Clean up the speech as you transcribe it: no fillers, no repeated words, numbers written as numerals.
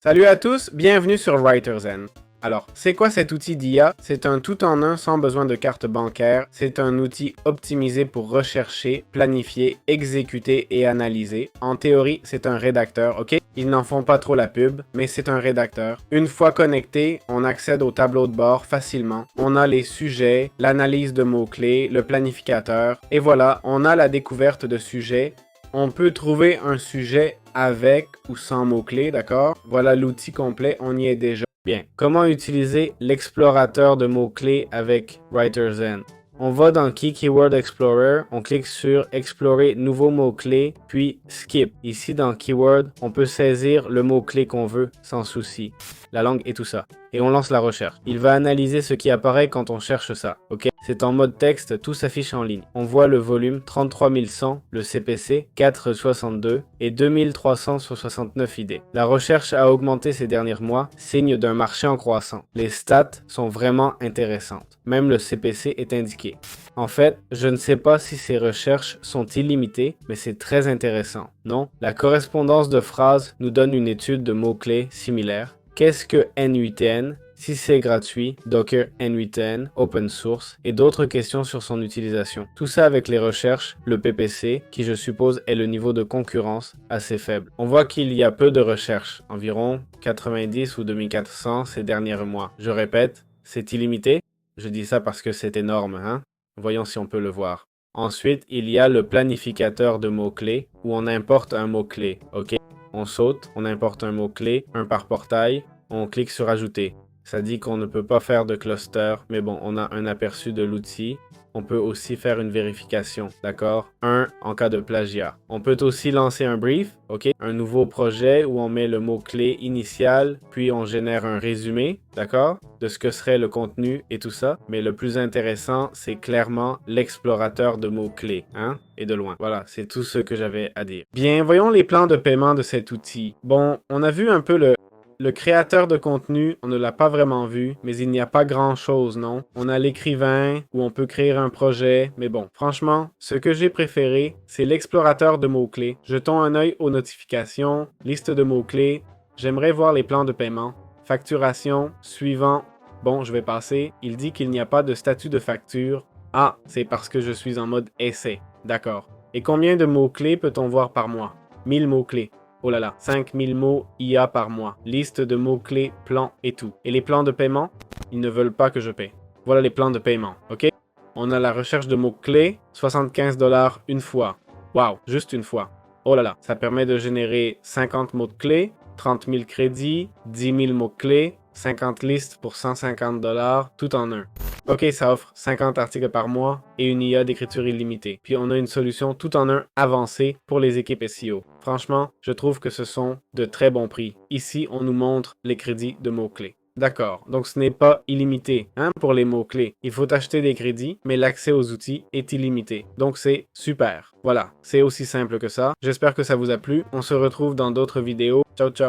Salut à tous, bienvenue sur WriterZen. Alors, c'est quoi cet outil d'IA? C'est un tout-en-un sans besoin de carte bancaire. C'est un outil optimisé pour rechercher, planifier, exécuter et analyser. En théorie, c'est un rédacteur, ok? Ils n'en font pas trop la pub, mais c'est un rédacteur. Une fois connecté, on accède au tableau de bord facilement. On a les sujets, l'analyse de mots-clés, le planificateur, et voilà, on a la découverte de sujets. On peut trouver un sujet avec ou sans mots-clés, d'accord? Voilà l'outil complet, on y est déjà. Bien, comment utiliser l'explorateur de mots-clés avec WriterZen? On va dans Key Keyword Explorer, on clique sur Explorer nouveaux mots-clés, puis Skip. Ici dans Keyword, on peut saisir le mot-clé qu'on veut sans souci. La langue et tout ça. Et on lance la recherche. Il va analyser ce qui apparaît quand on cherche ça, ok? C'est en mode texte, tout s'affiche en ligne. On voit le volume 33 100, le CPC 462 et 2369 idées. La recherche a augmenté ces derniers mois, signe d'un marché en croissant. Les stats sont vraiment intéressantes. Même le CPC est indiqué. En fait, je ne sais pas si ces recherches sont illimitées, mais c'est très intéressant, non? La correspondance de phrases nous donne une étude de mots-clés similaires. Qu'est-ce que N8N? Si c'est gratuit, Docker N8N, open source, et d'autres questions sur son utilisation. Tout ça avec les recherches, le PPC, qui je suppose est le niveau de concurrence assez faible. On voit qu'il y a peu de recherches, environ 90 ou 2400 ces derniers mois. Je répète, c'est illimité. Je dis ça parce que c'est énorme, hein? Voyons si on peut le voir. Ensuite, il y a le planificateur de mots-clés, où on importe un mot-clé, ok? On saute, on importe un mot-clé, un par portail, on clique sur Ajouter. Ça dit qu'on ne peut pas faire de cluster, mais bon, on a un aperçu de l'outil. On peut aussi faire une vérification, d'accord? En cas de plagiat. On peut aussi lancer un brief, ok? Un nouveau projet où on met le mot-clé initial, puis on génère un résumé, d'accord? De ce que serait le contenu et tout ça. Mais le plus intéressant, c'est clairement l'explorateur de mots-clés, hein? Et de loin. Voilà, c'est tout ce que j'avais à dire. Bien, voyons les plans de paiement de cet outil. Bon, on a vu un peu le créateur de contenu, on ne l'a pas vraiment vu, mais il n'y a pas grand-chose, non? On a l'écrivain, où on peut créer un projet, mais bon, franchement, ce que j'ai préféré, c'est l'explorateur de mots-clés. Jetons un œil aux notifications, liste de mots-clés, j'aimerais voir les plans de paiement, facturation, suivant. Bon, je vais passer, il dit qu'il n'y a pas de statut de facture. Ah, c'est parce que je suis en mode essai, d'accord. Et combien de mots-clés peut-on voir par mois? 1000 mots-clés. Oh là là, 5000 mots IA par mois. Liste de mots-clés, plans et tout. Et les plans de paiement? Ils ne veulent pas que je paie. Voilà les plans de paiement, ok? On a la recherche de mots-clés, 75 $ une fois. Waouh, juste une fois. Oh là là, ça permet de générer 50 mots-clés, 30 000 crédits, 10 000 mots-clés, 50 listes pour 150 $, tout en un. Ok, ça offre 50 articles par mois et une IA d'écriture illimitée. Puis on a une solution tout en un avancée pour les équipes SEO. Franchement, je trouve que ce sont de très bons prix. Ici, on nous montre les crédits de mots-clés. D'accord, donc ce n'est pas illimité hein, pour les mots-clés. Il faut acheter des crédits, mais l'accès aux outils est illimité. Donc c'est super. Voilà, c'est aussi simple que ça. J'espère que ça vous a plu. On se retrouve dans d'autres vidéos. Ciao, ciao!